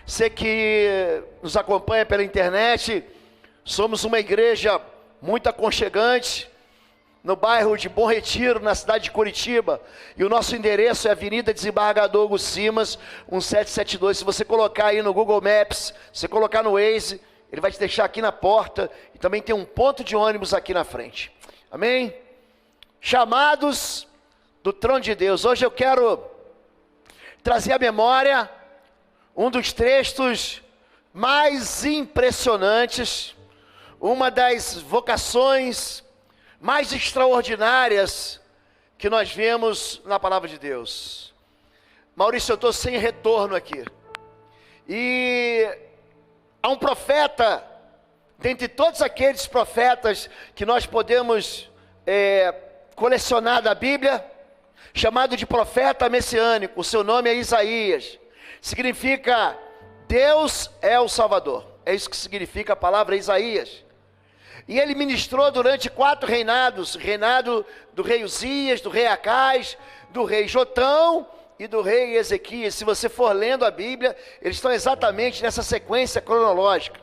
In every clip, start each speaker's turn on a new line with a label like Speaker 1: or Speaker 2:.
Speaker 1: Você que nos acompanha pela internet, somos uma igreja muito aconchegante, no bairro de Bom Retiro, na cidade de Curitiba, e o nosso endereço é Avenida Desembargador Hugo Simas, 1772. Se você colocar aí no Google Maps, se você colocar no Waze, ele vai te deixar aqui na porta, e também tem um ponto de ônibus aqui na frente. Amém? Chamados do trono de Deus. Hoje eu quero trazer à memória um dos textos mais impressionantes, uma das vocações mais extraordinárias que nós vemos na palavra de Deus. Maurício, eu estou sem retorno aqui. E há um profeta, dentre todos aqueles profetas que nós podemos colecionar da Bíblia, chamado de profeta messiânico. O seu nome é Isaías. Significa Deus é o Salvador. É isso que significa a palavra Isaías. E ele ministrou durante 4 reinados, reinado do rei Uzias, do rei Acais, do rei Jotão e do rei Ezequias. Se você for lendo a Bíblia, eles estão exatamente nessa sequência cronológica.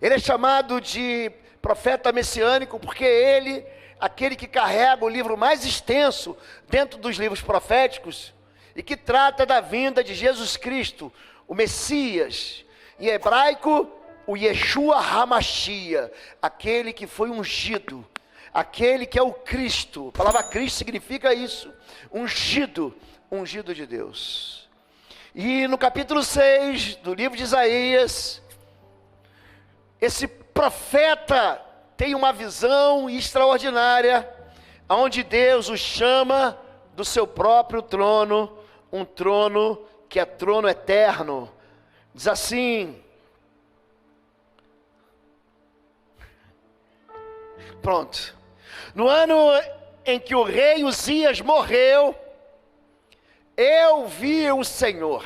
Speaker 1: Ele é chamado de profeta messiânico porque ele, aquele que carrega o livro mais extenso dentro dos livros proféticos e que trata da vinda de Jesus Cristo, o Messias, em hebraico, o Yeshua HaMashiach, aquele que foi ungido, aquele que é o Cristo. A palavra Cristo significa isso, ungido, ungido de Deus. E no capítulo 6 do livro de Isaías, esse profeta tem uma visão extraordinária, onde Deus o chama do seu próprio trono, um trono que é trono eterno. Diz assim, pronto. No ano em que o rei Uzias morreu, eu vi o Senhor,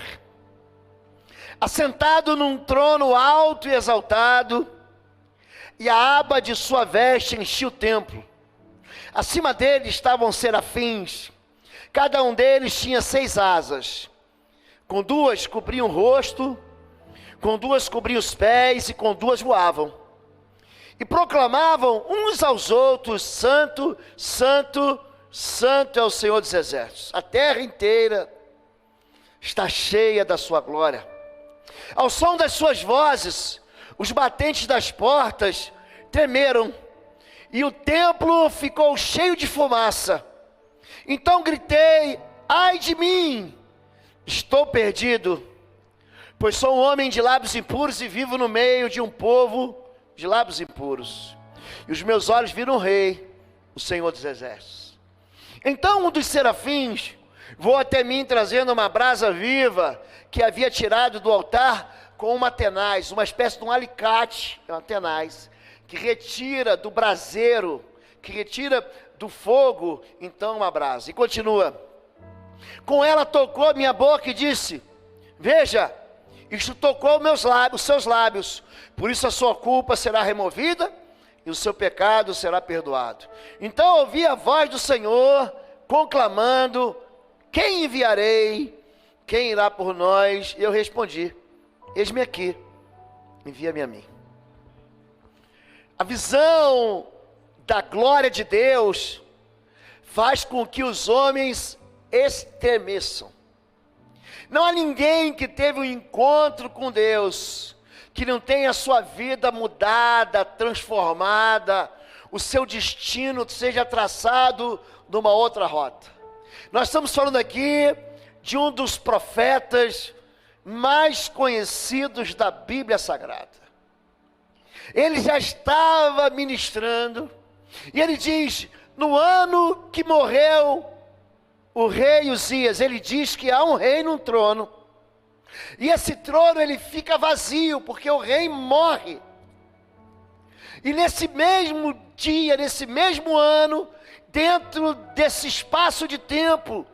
Speaker 1: assentado num trono alto e exaltado, e a aba de sua veste enchia o templo. Acima dele estavam serafins, cada um deles tinha 6 asas, com 2 cobriam o rosto, com 2 cobriam os pés, e com 2 voavam. E proclamavam uns aos outros: Santo, Santo, Santo é o Senhor dos Exércitos. A terra inteira está cheia da sua glória. Ao som das suas vozes, os batentes das portas tremeram, e o templo ficou cheio de fumaça. Então gritei: ai de mim, estou perdido, pois sou um homem de lábios impuros e vivo no meio de um povo de lábios impuros. E os meus olhos viram o Rei, o Senhor dos Exércitos. Então um dos serafins voou até mim, trazendo uma brasa viva que havia tirado do altar com uma tenaz, uma espécie de um alicate, uma tenaz, que retira do braseiro, que retira do fogo, então uma brasa. E continua: com ela tocou a minha boca e disse: veja, isto tocou meus lábios, os seus lábios, por isso a sua culpa será removida e o seu pecado será perdoado. Então ouvi a voz do Senhor conclamando: quem enviarei? Quem irá por nós? E eu respondi: eis-me aqui, envia-me a mim. A visão da glória de Deus faz com que os homens estremeçam. Não há ninguém que teve um encontro com Deus que não tenha a sua vida mudada, transformada, o seu destino seja traçado numa outra rota. Nós estamos falando aqui de um dos profetas mais conhecidos da Bíblia Sagrada. Ele já estava ministrando, e ele diz: no ano que morreu o rei Uzias, ele diz que há um rei num trono, e esse trono ele fica vazio, porque o rei morre. E nesse mesmo dia, nesse mesmo ano, dentro desse espaço de tempo,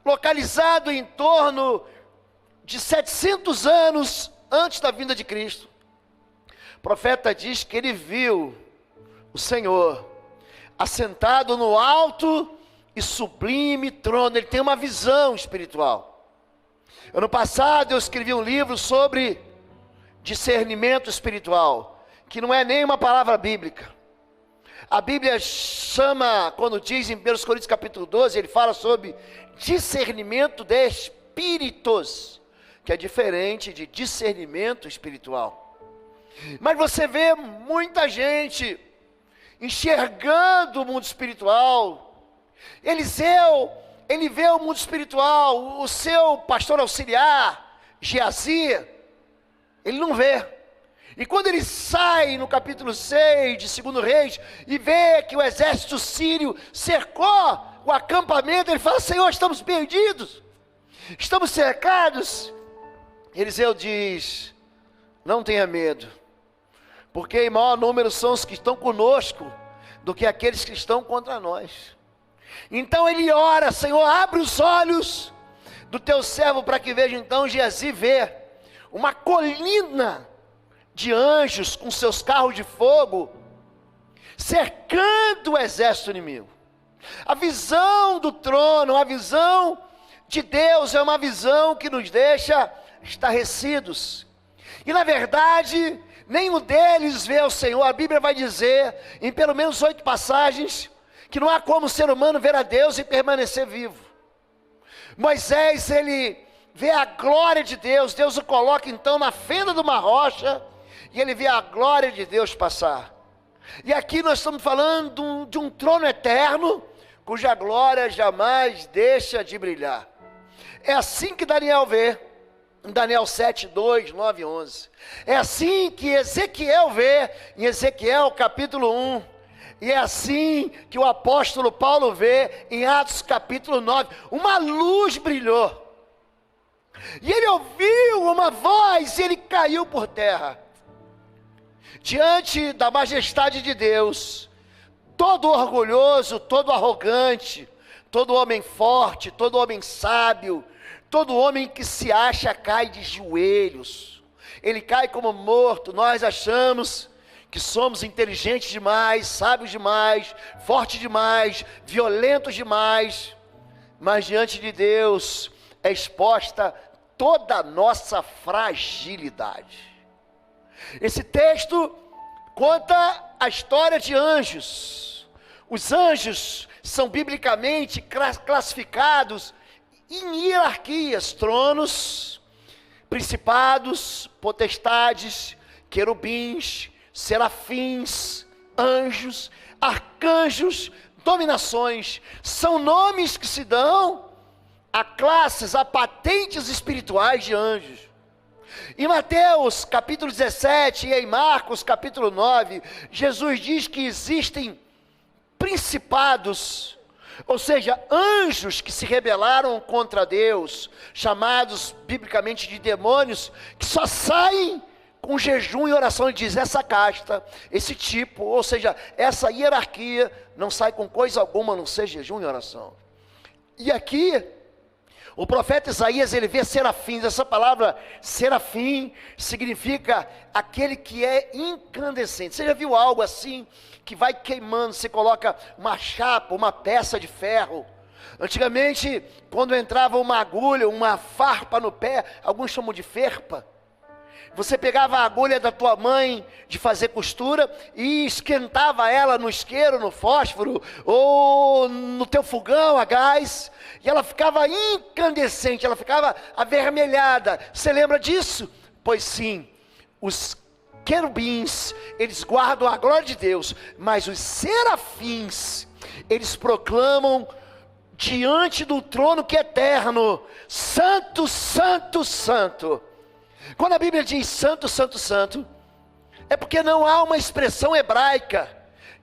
Speaker 1: localizado em torno de 700 anos antes da vinda de Cristo, o profeta diz que ele viu o Senhor assentado no alto e sublime trono. Ele tem uma visão espiritual. Ano passado eu escrevi um livro sobre discernimento espiritual, que não é nem uma palavra bíblica. A Bíblia chama, quando diz em 1 Coríntios capítulo 12, ele fala sobre discernimento de espíritos, que é diferente de discernimento espiritual. Mas você vê muita gente enxergando o mundo espiritual. Eliseu, ele vê o mundo espiritual. O seu pastor auxiliar, Geazi, ele não vê. E quando ele sai no capítulo 6 de 2 Reis, e vê que o exército sírio cercou o acampamento, ele fala: Senhor, estamos perdidos, estamos cercados. Eliseu diz: não tenha medo, porque em maior número são os que estão conosco, do que aqueles que estão contra nós. Então ele ora: Senhor, abre os olhos do teu servo, para que veja. Então Geazi vê uma colina de anjos com seus carros de fogo, cercando o exército inimigo. A visão do trono, a visão de Deus é uma visão que nos deixa estarrecidos. E na verdade, nenhum deles vê o Senhor. A Bíblia vai dizer, em pelo menos 8 passagens, que não há como o ser humano ver a Deus e permanecer vivo. Moisés, ele vê a glória de Deus. Deus o coloca então na fenda de uma rocha, e ele vê a glória de Deus passar. E aqui nós estamos falando de um trono eterno, cuja glória jamais deixa de brilhar. É assim que Daniel vê, em Daniel 7, 2, 9 e 11. É assim que Ezequiel vê, em Ezequiel capítulo 1. E é assim que o apóstolo Paulo vê, em Atos capítulo 9. Uma luz brilhou, e ele ouviu uma voz, e ele caiu por terra. Diante da majestade de Deus, todo orgulhoso, todo arrogante, todo homem forte, todo homem sábio, todo homem que se acha cai de joelhos. Ele cai como morto. Nós achamos que somos inteligentes demais, sábios demais, fortes demais, violentos demais, mas diante de Deus é exposta toda a nossa fragilidade. Esse texto conta a história de anjos. Os anjos são biblicamente classificados em hierarquias: tronos, principados, potestades, querubins, serafins, anjos, arcanjos, dominações. São nomes que se dão a classes, a patentes espirituais de anjos. Em Mateus capítulo 17 e em Marcos capítulo 9, Jesus diz que existem principados, ou seja, anjos que se rebelaram contra Deus, chamados biblicamente de demônios, que só saem com jejum e oração. Ele diz: essa casta, esse tipo, ou seja, essa hierarquia não sai com coisa alguma a não ser jejum e oração. E aqui o profeta Isaías, ele vê serafins. Essa palavra serafim significa aquele que é incandescente. Você já viu algo assim, que vai queimando? Você coloca uma chapa, uma peça de ferro. Antigamente, quando entrava uma agulha, uma farpa no pé, alguns chamam de ferpa, você pegava a agulha da tua mãe de fazer costura e esquentava ela no isqueiro, no fósforo, ou no teu fogão a gás, e ela ficava incandescente, ela ficava avermelhada. Você lembra disso? Pois sim, os querubins, eles guardam a glória de Deus, mas os serafins, eles proclamam diante do trono que é eterno: santo, santo, santo. Quando a Bíblia diz santo, santo, santo, é porque não há uma expressão hebraica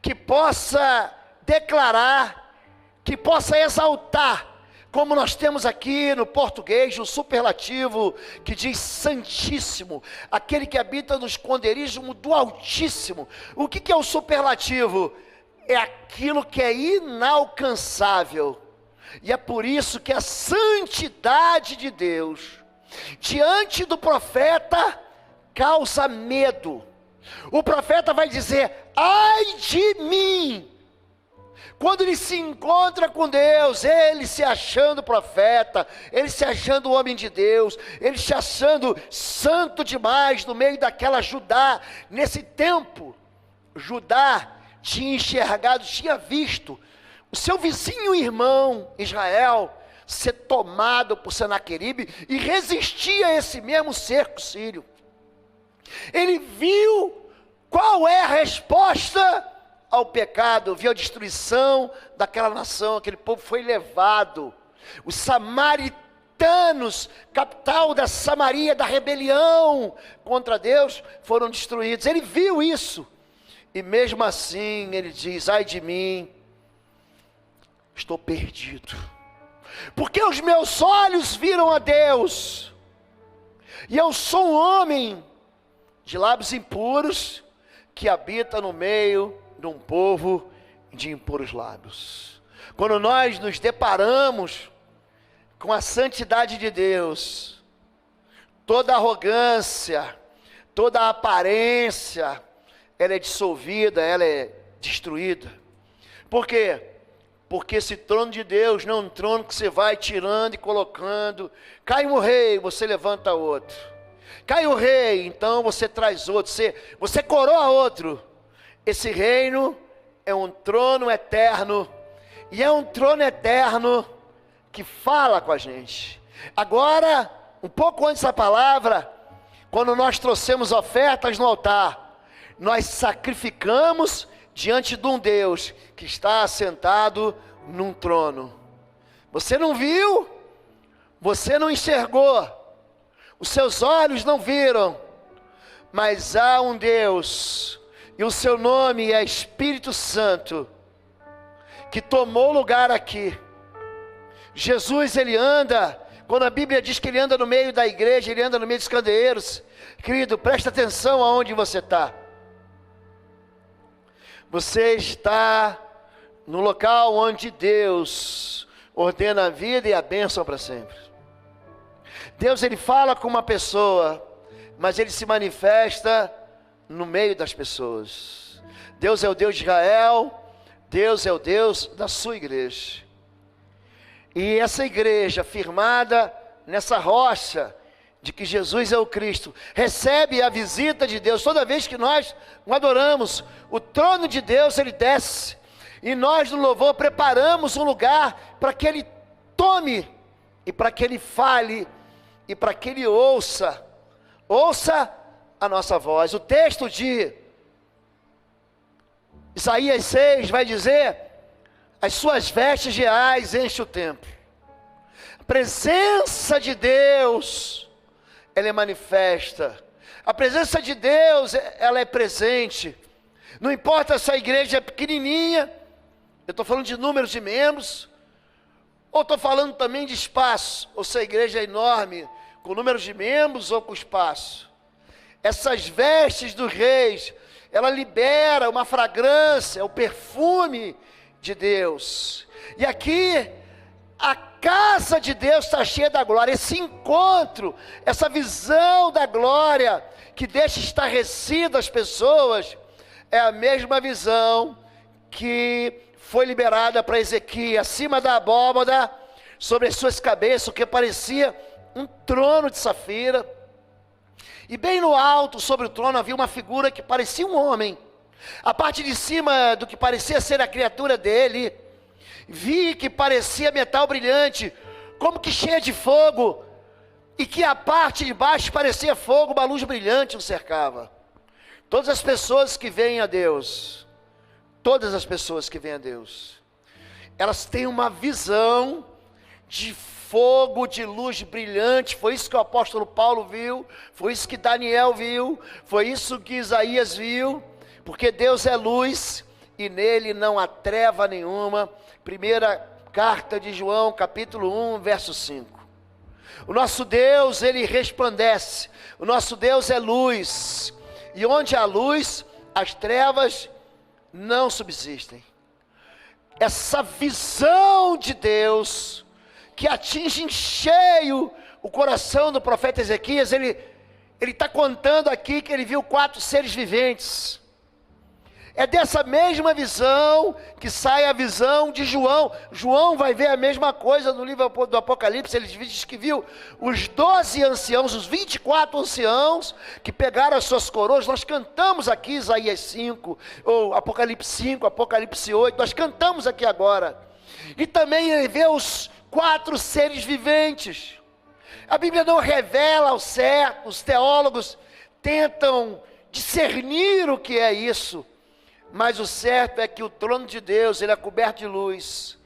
Speaker 1: que possa declarar, que possa exaltar, como nós temos aqui no português, o superlativo que diz santíssimo, aquele que habita no esconderijo do Altíssimo. O que é o superlativo? É aquilo que é inalcançável, e é por isso que a santidade de Deus diante do profeta causa medo. O profeta vai dizer: ai de mim, Quando ele se encontra com Deus, ele se achando profeta, ele se achando homem de Deus, ele se achando santo demais no meio daquela Judá. Nesse tempo, Judá tinha enxergado, tinha visto o seu vizinho irmão Israel ser tomado por Senaqueribe e resistir a esse mesmo cerco sírio. Ele viu qual é a resposta ao pecado, viu a destruição daquela nação, aquele povo foi levado. Os samaritanos, capital da Samaria, da rebelião contra Deus, foram destruídos. Ele viu isso, e mesmo assim ele diz: ai de mim, estou perdido, porque os meus olhos viram a Deus, e eu sou um homem de lábios impuros, que habita no meio de um povo de impuros lábios. Quando nós nos deparamos com a santidade de Deus, toda arrogância, toda aparência, ela é dissolvida, ela é destruída. Por quê? Porque esse trono de Deus não é um trono que você vai tirando e colocando. Cai um rei, você levanta outro. Cai o rei, então você traz outro, você coroa outro. Esse reino é um trono eterno, e é um trono eterno que fala com a gente. Agora, um pouco antes da palavra, quando nós trouxemos ofertas no altar, nós sacrificamos diante de um Deus que está assentado num trono. Você não viu, você não enxergou, os seus olhos não viram, mas há um Deus, e o seu nome é Espírito Santo, que tomou lugar aqui. Jesus, ele anda, quando a Bíblia diz que ele anda no meio da igreja, ele anda no meio dos candeeiros. Querido, presta atenção aonde você está. Você está no local onde Deus ordena a vida e a bênção para sempre. Deus, ele fala com uma pessoa, mas ele se manifesta no meio das pessoas. Deus é o Deus de Israel, Deus é o Deus da sua igreja. E essa igreja, firmada nessa rocha de que Jesus é o Cristo, recebe a visita de Deus. Toda vez que nós o adoramos, o trono de Deus, ele desce, e nós no louvor preparamos um lugar para que ele tome, e para que ele fale, e para que ele ouça a nossa voz. O texto de Isaías 6 vai dizer: as suas vestes reais enchem o templo. A presença de Deus, ela é manifesta. A presença de Deus, ela é presente. Não importa se a igreja é pequenininha, eu estou falando de números de membros, ou estou falando também de espaço, ou se a igreja é enorme, com números de membros ou com espaço. Essas vestes dos reis, ela libera uma fragrância, o perfume de Deus. E aqui, a casa de Deus está cheia da glória. Esse encontro, essa visão da glória, que deixa estarrecidas as pessoas, é a mesma visão que foi liberada para Ezequias, acima da abóbada, sobre as suas cabeças, o que parecia um trono de safira. E bem no alto, sobre o trono, havia uma figura que parecia um homem. A parte de cima do que parecia ser a criatura dele, vi que parecia metal brilhante, como que cheia de fogo, e que a parte de baixo parecia fogo, uma luz brilhante o cercava. Todas as pessoas que veem a Deus, elas têm uma visão de fogo, de luz brilhante. Foi isso que o apóstolo Paulo viu, foi isso que Daniel viu, foi isso que Isaías viu, porque Deus é luz e nele não há treva nenhuma. Primeira carta de João, capítulo 1, verso 5. O nosso Deus, ele resplandece, o nosso Deus é luz, e onde há luz, as trevas não subsistem. Essa visão de Deus, que atinge em cheio o coração do profeta Ezequias, ele está contando aqui que ele viu 4 seres viventes. É dessa mesma visão que sai a visão de João. João vai ver a mesma coisa no livro do Apocalipse. Ele diz que viu os 12 anciãos, os 24 anciãos, que pegaram as suas coroas. Nós cantamos aqui Isaías 5, ou Apocalipse 5, Apocalipse 8. Nós cantamos aqui agora. E também ele vê os 4 seres viventes. A Bíblia não revela ao certo, os teólogos tentam discernir o que é isso. Mas o certo é que o trono de Deus, ele é coberto de luz,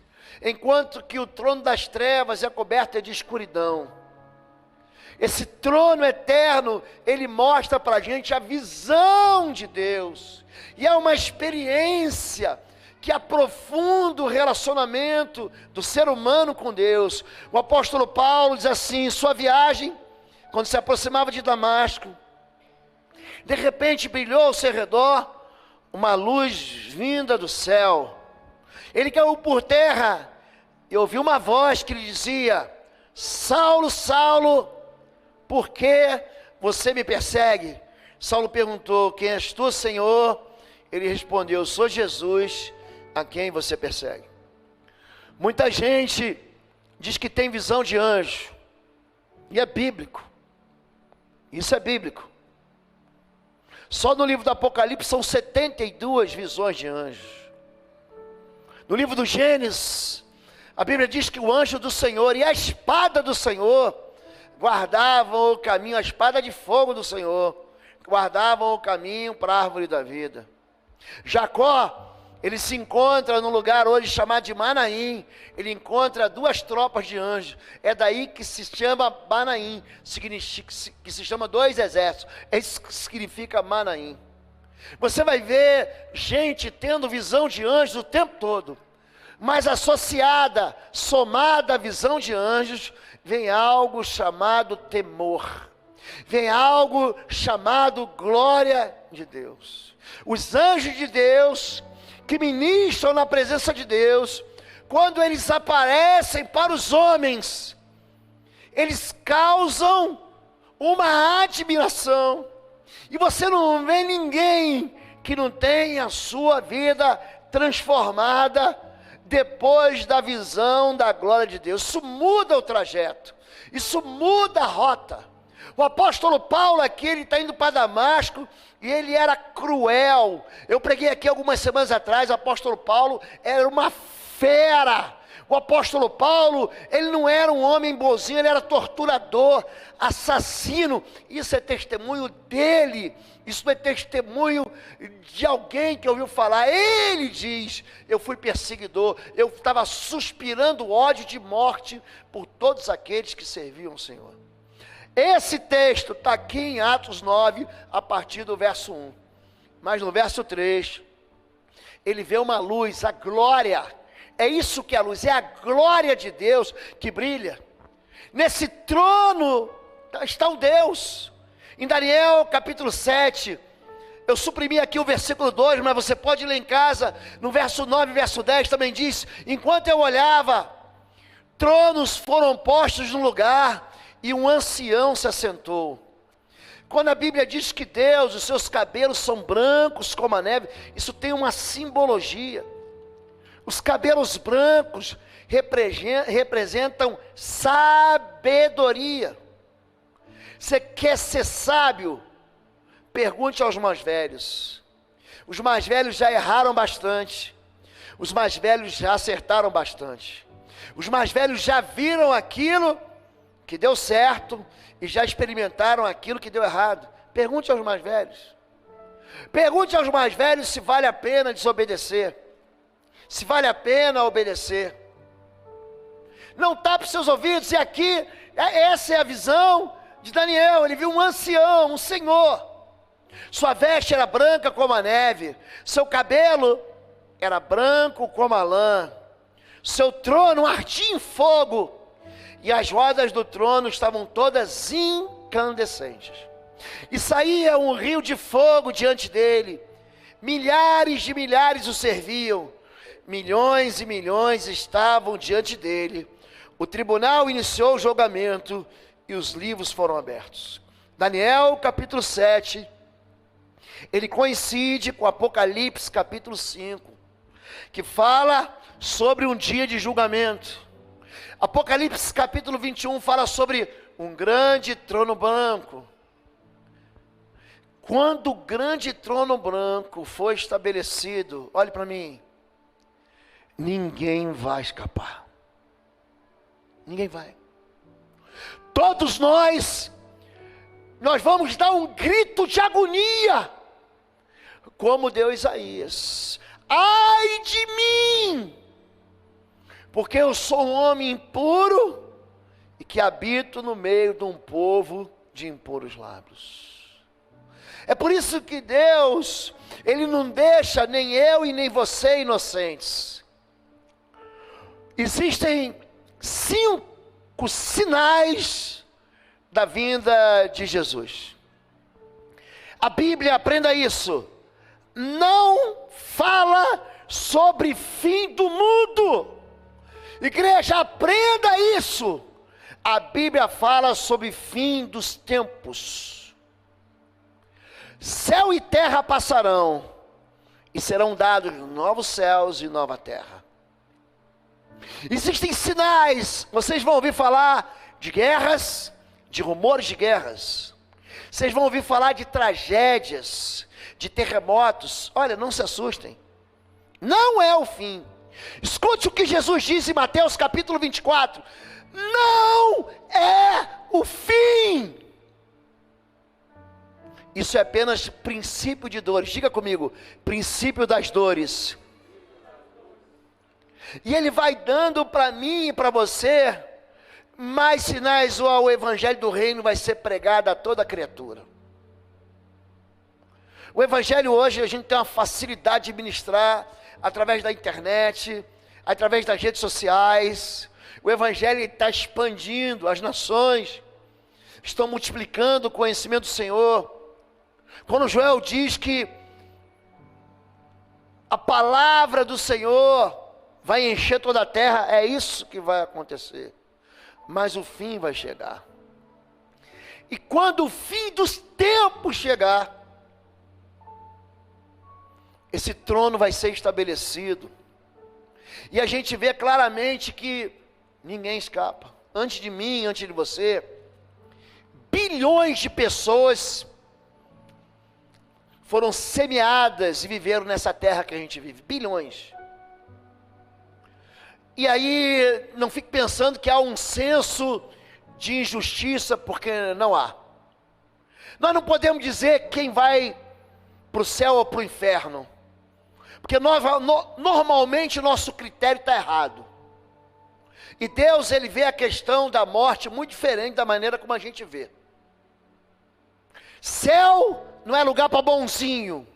Speaker 1: enquanto que o trono das trevas é coberto de escuridão. Esse trono eterno, ele mostra para a gente a visão de Deus, e é uma experiência que aprofunda o relacionamento do ser humano com Deus. O apóstolo Paulo diz assim, em sua viagem, quando se aproximava de Damasco, de repente brilhou ao seu redor uma luz vinda do céu. Ele caiu por terra e ouviu uma voz que lhe dizia: Saulo, Saulo, por que você me persegue? Saulo perguntou: quem és tu, Senhor? Ele respondeu: sou Jesus, a quem você persegue. Muita gente diz que tem visão de anjo, e é bíblico. Isso é bíblico. Só no livro do Apocalipse são 72 visões de anjos. No livro do Gênesis, a Bíblia diz que o anjo do Senhor e a espada do Senhor guardavam o caminho, a espada de fogo do Senhor, guardavam o caminho para a árvore da vida. Jacó, ele se encontra num lugar hoje chamado de Manaim. Ele encontra 2 tropas de anjos. É daí que se chama Manaim, que se chama 2 exércitos. Isso significa Manaim. Você vai ver gente tendo visão de anjos o tempo todo. Mas associada, somada à visão de anjos, vem algo chamado temor. Vem algo chamado glória de Deus. Os anjos de Deus que ministram na presença de Deus, quando eles aparecem para os homens, eles causam uma admiração, e você não vê ninguém que não tenha a sua vida transformada depois da visão da glória de Deus. Isso muda o trajeto, isso muda a rota. O apóstolo Paulo aqui, ele está indo para Damasco, e ele era cruel. Eu preguei aqui algumas semanas atrás, o apóstolo Paulo era uma fera. O apóstolo Paulo, ele não era um homem bonzinho, ele era torturador, assassino. Isso é testemunho dele, isso é testemunho de alguém que ouviu falar. Ele diz: eu fui perseguidor, eu estava suspirando ódio de morte por todos aqueles que serviam o Senhor. Esse texto está aqui em Atos 9, a partir do verso 1. Mas no verso 3, ele vê uma luz, a glória. É isso que é a luz, é a glória de Deus que brilha. Nesse trono está o Deus. Em Daniel capítulo 7, eu suprimi aqui o versículo 2, mas você pode ler em casa. No verso 9 e verso 10 também diz: enquanto eu olhava, tronos foram postos no lugar, e um ancião se assentou. Quando a Bíblia diz que Deus, os seus cabelos são brancos como a neve, isso tem uma simbologia. Os cabelos brancos representam sabedoria. Você quer ser sábio? Pergunte aos mais velhos. Os mais velhos já erraram bastante. Os mais velhos já acertaram bastante. Os mais velhos já viram aquilo que deu certo e já experimentaram aquilo que deu errado. Pergunte aos mais velhos. Pergunte aos mais velhos se vale a pena desobedecer, se vale a pena obedecer. Não tape seus ouvidos. E aqui, essa é a visão de Daniel. Ele viu um ancião, um senhor. Sua veste era branca como a neve, seu cabelo era branco como a lã, seu trono ardia em fogo, e as rodas do trono estavam todas incandescentes. E saía um rio de fogo diante dele. Milhares de milhares o serviam. Milhões e milhões estavam diante dele. O tribunal iniciou o julgamento e os livros foram abertos. Daniel capítulo 7. ele coincide com Apocalipse capítulo 5, que fala sobre um dia de julgamento. Apocalipse capítulo 21 fala sobre um grande trono branco. Quando o grande trono branco foi estabelecido, olhe para mim, ninguém vai escapar. Ninguém vai. Todos nós vamos dar um grito de agonia, como deu Isaías: ai de mim, porque eu sou um homem impuro e que habito no meio de um povo de impuros lábios. É por isso que Deus, Ele não deixa nem eu e nem você inocentes. Existem 5 sinais da vinda de Jesus. A Bíblia, aprenda isso, não fala sobre fim do mundo. Igreja, aprenda isso. A Bíblia fala sobre fim dos tempos. Céu e terra passarão, e serão dados novos céus e nova terra. Existem sinais, vocês vão ouvir falar de guerras, de rumores de guerras. Vocês vão ouvir falar de tragédias, de terremotos. Olha, não se assustem, não é o fim. Escute o que Jesus diz em Mateus capítulo 24: não é o fim. Isso é apenas princípio de dores. Diga comigo: princípio das dores. E Ele vai dando para mim e para você mais sinais. O evangelho do reino vai ser pregado a toda criatura. O evangelho hoje a gente tem uma facilidade de ministrar através da internet, através das redes sociais. O evangelho está expandindo, as nações estão multiplicando o conhecimento do Senhor. Quando Joel diz que a palavra do Senhor vai encher toda a terra, é isso que vai acontecer. Mas o fim vai chegar. E quando o fim dos tempos chegar, esse trono vai ser estabelecido. E a gente vê claramente que ninguém escapa. Antes de mim, antes de você, bilhões de pessoas foram semeadas e viveram nessa terra que a gente vive. Bilhões. E aí, não fique pensando que há um senso de injustiça, porque não há. Nós não podemos dizer quem vai para o céu ou para o inferno, porque normalmente o nosso critério está errado. E Deus, Ele vê a questão da morte muito diferente da maneira como a gente vê. Céu não é lugar para bonzinho.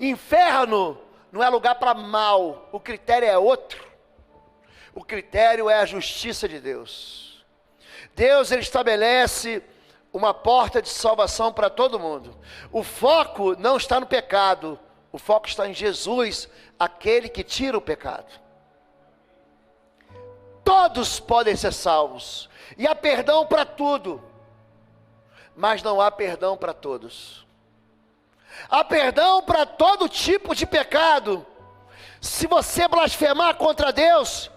Speaker 1: Inferno não é lugar para mal. O critério é outro. O critério é a justiça de Deus. Deus, Ele estabelece uma porta de salvação para todo mundo. O foco não está no pecado. O foco está em Jesus, aquele que tira o pecado. Todos podem ser salvos. E há perdão para tudo. Mas não há perdão para todos. Há perdão para todo tipo de pecado. Se você blasfemar contra Deus,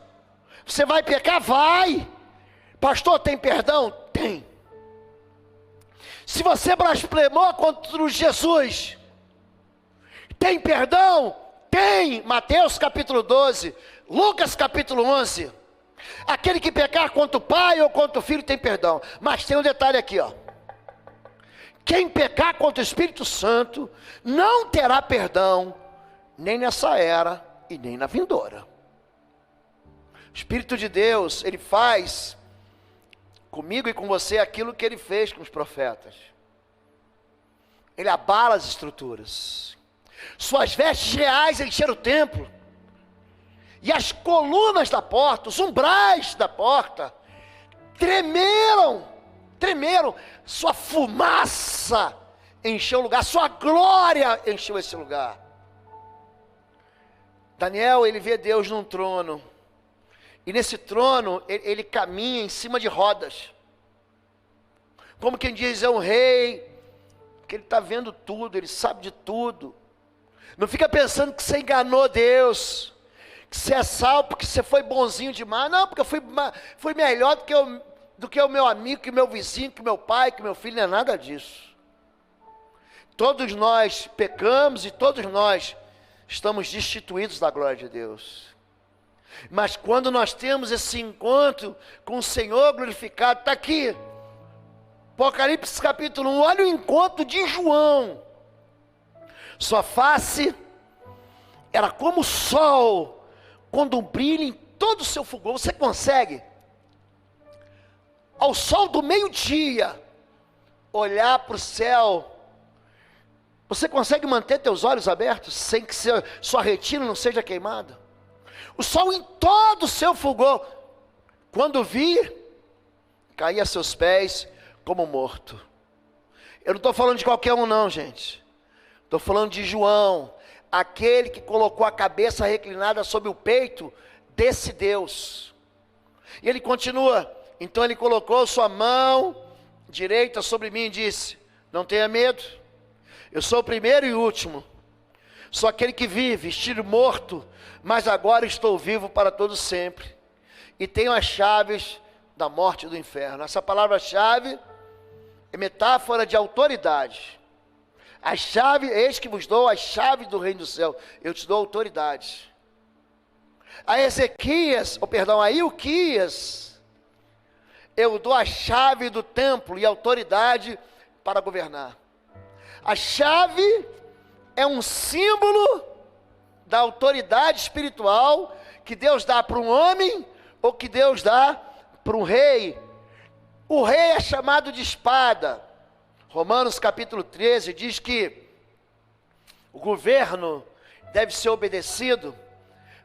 Speaker 1: você vai pecar? Vai. Pastor, tem perdão? Tem. Se você blasfemou contra Jesus, tem perdão? Tem. Mateus capítulo 12, Lucas capítulo 11. Aquele que pecar contra o pai ou contra o filho tem perdão. Mas tem um detalhe aqui, ó. Quem pecar contra o Espírito Santo não terá perdão, nem nessa era e nem na vindoura. O Espírito de Deus, Ele faz comigo e com você aquilo que Ele fez com os profetas. Ele abala as estruturas. Suas vestes reais encheram o templo. E as colunas da porta, os umbrais da porta, tremeram. Sua fumaça encheu o lugar, sua glória encheu esse lugar. Daniel, ele vê Deus num trono, e nesse trono, ele caminha em cima de rodas, como quem diz, é um rei porque Ele está vendo tudo, Ele sabe de tudo. Não fica pensando que você enganou Deus, que você é salvo porque você foi bonzinho demais. Não, porque eu fui melhor do que o meu amigo, que o meu vizinho, que o meu pai, que o meu filho. Não é nada disso. Todos nós pecamos e todos nós estamos destituídos da glória de Deus. Mas quando nós temos esse encontro com o Senhor glorificado, está aqui, Apocalipse capítulo 1, olha o encontro de João. Sua face era como o sol, quando brilha em todo o seu fulgor. Você consegue, ao sol do meio-dia, olhar para o céu? Você consegue manter teus olhos abertos, sem que sua retina não seja queimada? O sol em todo o seu fulgor, quando vir, caía a seus pés como morto. Eu não estou falando de qualquer um não, gente. Estou falando de João, aquele que colocou a cabeça reclinada sobre o peito desse Deus. E ele continua, então ele colocou sua mão direita sobre mim e disse: não tenha medo, eu sou o primeiro e o último, sou aquele que vive, estive morto, mas agora estou vivo para todo sempre, e tenho as chaves da morte e do inferno. Essa palavra-chave é metáfora de autoridade. A chave, eis que vos dou a chave do reino do céu, eu te dou autoridade. A Ilquias, eu dou a chave do templo e autoridade para governar. A chave é um símbolo da autoridade espiritual que Deus dá para um homem ou que Deus dá para um rei. O rei é chamado de espada. Romanos capítulo 13 diz que o governo deve ser obedecido,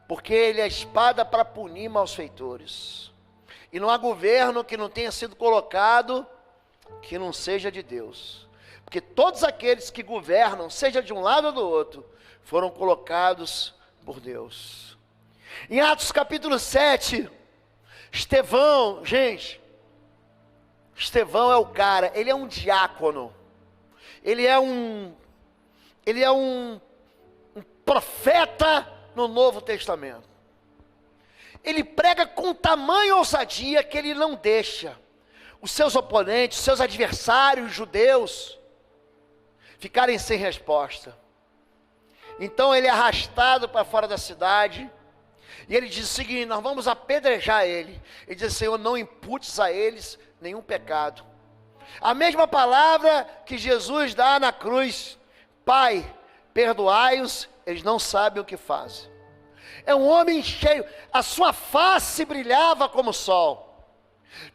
Speaker 1: porque ele é espada para punir malfeitores. E não há governo que não tenha sido colocado que não seja de Deus. Porque todos aqueles que governam, seja de um lado ou do outro, foram colocados por Deus. Em Atos capítulo 7, Estevão, gente, Estevão é o cara, ele é um diácono, ele é um profeta no Novo Testamento. Ele prega com tamanha ousadia que ele não deixa os seus oponentes, os seus adversários judeus ficarem sem resposta. Então ele é arrastado para fora da cidade, e ele diz o seguinte: nós vamos apedrejar ele. Ele diz: Senhor, não imputes a eles nenhum pecado. A mesma palavra que Jesus dá na cruz: Pai, perdoai-os, eles não sabem o que fazem. É um homem cheio, a sua face brilhava como o sol.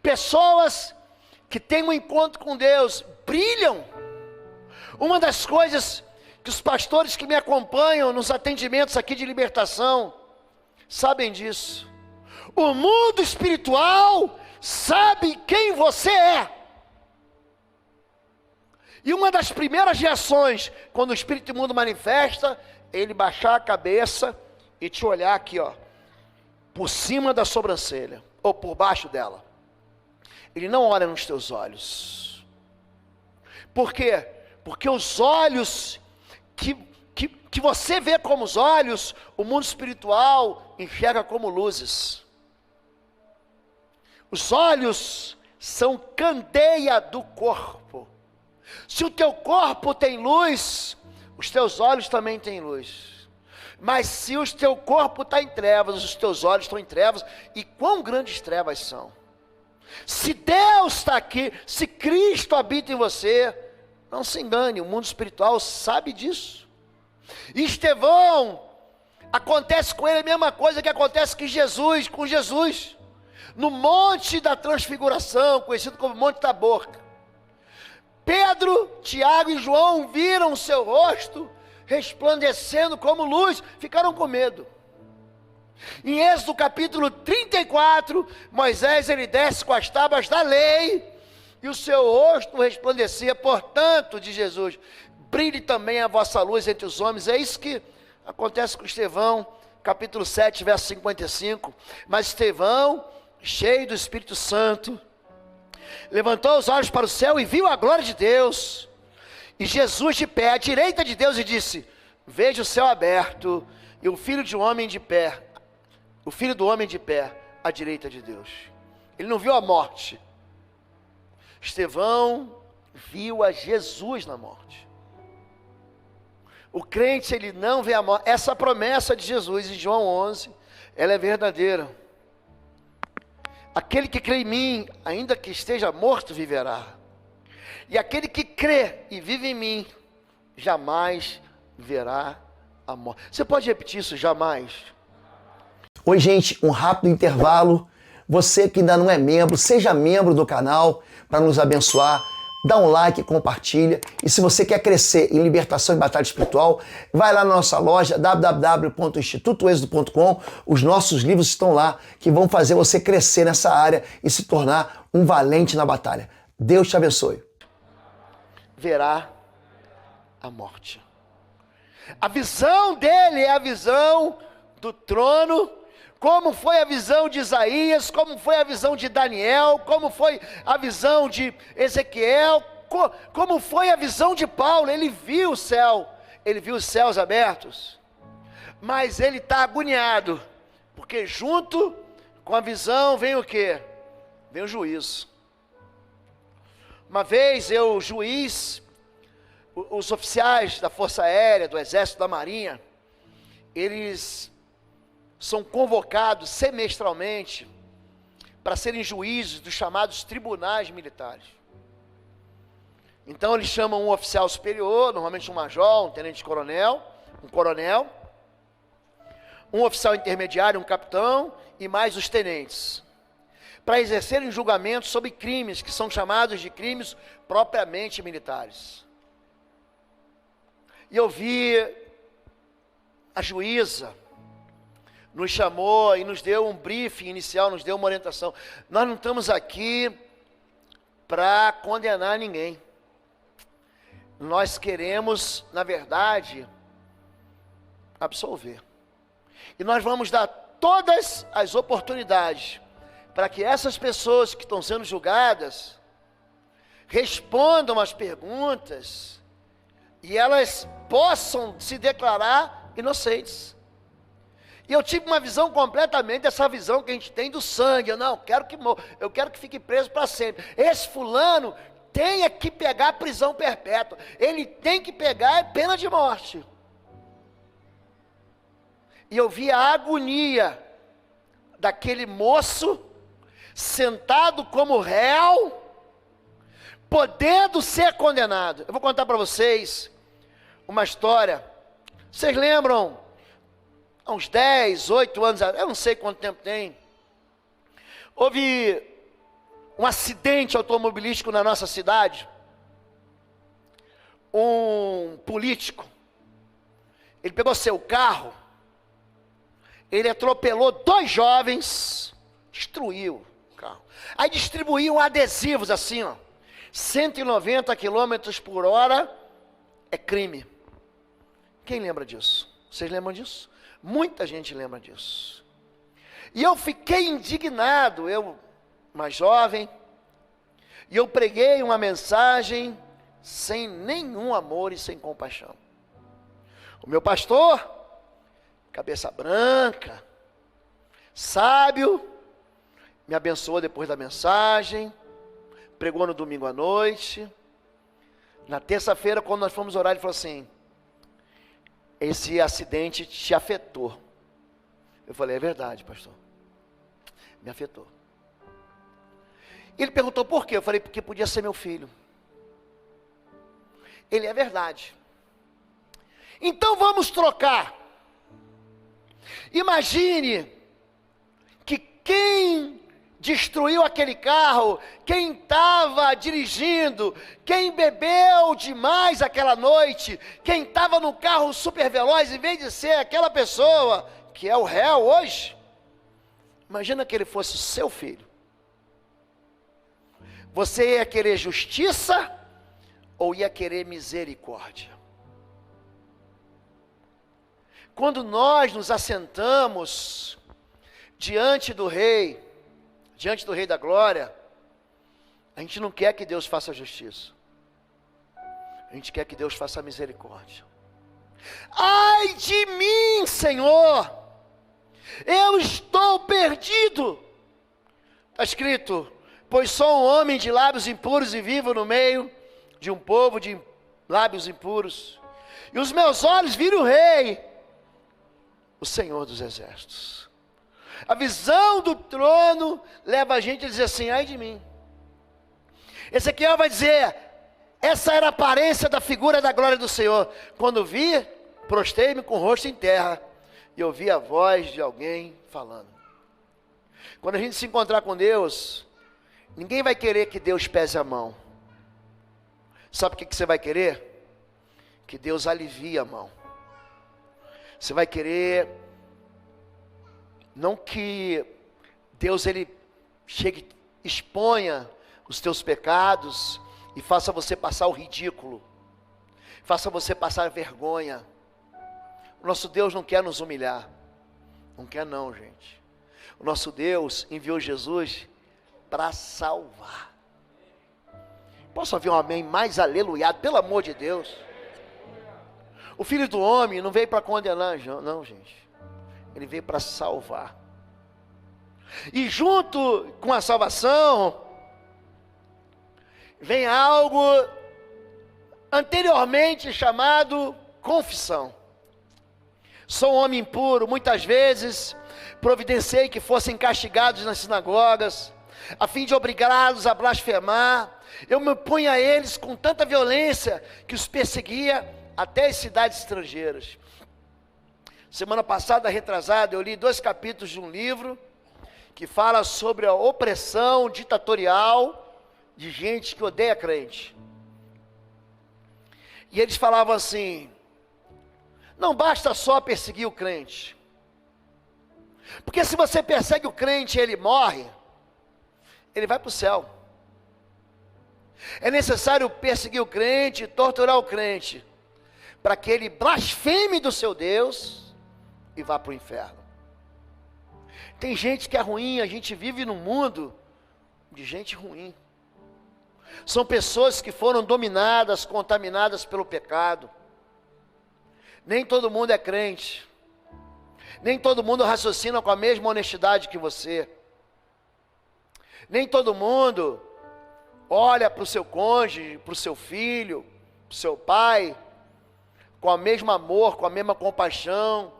Speaker 1: Pessoas que têm um encontro com Deus brilham. Uma das coisas que os pastores que me acompanham nos atendimentos aqui de libertação sabem disso: o mundo espiritual sabe quem você é. E uma das primeiras reações, quando o espírito imundo manifesta, é ele baixar a cabeça e te olhar aqui, ó, por cima da sobrancelha, ou por baixo dela. Ele não olha nos teus olhos. Por quê? Porque os olhos que você vê como os olhos, o mundo espiritual enxerga como luzes. Os olhos são candeia do corpo. Se o teu corpo tem luz, os teus olhos também têm luz. Mas se o teu corpo está em trevas, os teus olhos estão em trevas, e quão grandes trevas são. Se Deus está aqui, se Cristo habita em você, não se engane, o mundo espiritual sabe disso. E Estevão, acontece com ele a mesma coisa que acontece com Jesus, no Monte da Transfiguração, conhecido como Monte Tabor. Pedro, Tiago e João viram o seu rosto resplandecendo como luz, ficaram com medo. Em Êxodo capítulo 34, Moisés ele desce com as tábuas da lei, e o seu rosto resplandecia. Portanto, de Jesus, brilhe também a vossa luz entre os homens. É isso que acontece com Estevão, capítulo 7, verso 55. Mas Estevão, cheio do Espírito Santo, levantou os olhos para o céu e viu a glória de Deus, E Jesus de pé à direita de Deus e disse: veja o céu aberto e o Filho do Homem de pé à direita de Deus. Ele não viu a morte. Estevão viu a Jesus na morte. O crente, ele não vê a morte. Essa promessa de Jesus em João 11, ela é verdadeira. Aquele que crê em mim, ainda que esteja morto, viverá. E aquele que crê e vive em mim, jamais verá a morte. Você pode repetir isso? Jamais.
Speaker 2: Oi, gente, um rápido intervalo. Você que ainda não é membro, seja membro do canal para nos abençoar. Dá um like, compartilha. E se você quer crescer em libertação e batalha espiritual, vai lá na nossa loja www.institutoexodo.com. Os nossos livros estão lá que vão fazer você crescer nessa área e se tornar um valente na batalha. Deus te abençoe.
Speaker 1: Verá a morte. A visão dele é a visão do trono, como foi a visão de Isaías, como foi a visão de Daniel, como foi a visão de Ezequiel, como foi a visão de Paulo. Ele viu o céu, ele viu os céus abertos, mas ele está agoniado, porque junto com a visão vem o quê? Vem o juízo. Uma vez os oficiais da Força Aérea, do Exército, da Marinha, eles são convocados semestralmente para serem juízes dos chamados tribunais militares. Então eles chamam um oficial superior, normalmente um major, um tenente-coronel, um coronel, um oficial intermediário, um capitão e mais os tenentes, para exercerem julgamentos sobre crimes que são chamados de crimes propriamente militares. E eu vi a juíza nos chamou e nos deu um briefing inicial, nos deu uma orientação. Nós não estamos aqui para condenar ninguém. Nós queremos, na verdade, absolver. E nós vamos dar todas as oportunidades para que essas pessoas que estão sendo julgadas respondam às perguntas e elas possam se declarar inocentes. E eu tive uma visão completamente dessa visão que a gente tem do sangue. Eu quero que fique preso para sempre. Esse fulano tem que pegar prisão perpétua. Ele tem que pegar pena de morte. E eu vi a agonia daquele moço sentado como réu, podendo ser condenado. Eu vou contar para vocês uma história. Vocês lembram, há uns 10, 8 anos, eu não sei quanto tempo tem, houve um acidente automobilístico na nossa cidade. Um político, ele pegou seu carro, ele atropelou 2 jovens, destruiu o carro. Aí distribuíam adesivos assim, ó, 190 km por hora é crime. Quem lembra disso? Vocês lembram disso? Muita gente lembra disso. E eu fiquei indignado, eu mais jovem, e eu preguei uma mensagem sem nenhum amor e sem compaixão. O meu pastor, cabeça branca, sábio, me abençoou depois da mensagem, pregou no domingo à noite. Na terça-feira, quando nós fomos orar, ele falou assim: esse acidente te afetou. Eu falei: é verdade, pastor, me afetou. Ele perguntou por quê? Eu falei: porque podia ser meu filho. Ele: é verdade. Então vamos trocar. Imagine que quem destruiu aquele carro, quem estava dirigindo, quem bebeu demais aquela noite, quem estava no carro super veloz, em vez de ser aquela pessoa que é o réu hoje, imagina que ele fosse o seu filho. Você ia querer justiça ou ia querer misericórdia? Quando nós nos assentamos diante do Rei da Glória, a gente não quer que Deus faça justiça. A A gente quer que Deus faça misericórdia. Ai de mim, Senhor, eu estou perdido. Está escrito: pois sou um homem de lábios impuros e vivo no meio de um povo de lábios impuros. E os meus olhos viram o Rei, o Senhor dos Exércitos. A visão do trono leva a gente a dizer assim: ai de mim. Ezequiel vai dizer: essa era a aparência da figura da glória do Senhor. Quando vi, prostei-me com o rosto em terra e ouvi a voz de alguém falando. Quando a gente se encontrar com Deus, ninguém vai querer que Deus pese a mão. Sabe o que você vai querer? Que Deus alivie a mão. Você vai querer, não que Deus ele chegue, exponha os teus pecados e faça você passar o ridículo, faça você passar vergonha. O nosso Deus não quer nos humilhar, não quer não, gente. O nosso Deus enviou Jesus para salvar. Posso ouvir um amém mais aleluiado, pelo amor de Deus? O Filho do Homem não veio para condenar, não, gente. Ele veio para salvar. E junto com a salvação, vem algo anteriormente chamado confissão. Sou um homem impuro, muitas vezes providenciei que fossem castigados nas sinagogas, a fim de obrigá-los a blasfemar. Eu me opunha a eles com tanta violência que os perseguia até as cidades estrangeiras. Semana passada, retrasada, eu li 2 capítulos de um livro que fala sobre a opressão ditatorial de gente que odeia crente. E eles falavam assim: não basta só perseguir o crente, porque se você persegue o crente e ele morre, ele vai para o céu. É necessário perseguir o crente, torturar o crente, para que ele blasfeme do seu Deus e vá para o inferno. Tem gente que é ruim, a gente vive num mundo de gente ruim. São pessoas que foram dominadas, contaminadas pelo pecado. Nem todo mundo é crente. Nem todo mundo raciocina com a mesma honestidade que você. Nem todo mundo olha para o seu cônjuge, para o seu filho, para o seu pai, com o mesmo amor, com a mesma compaixão,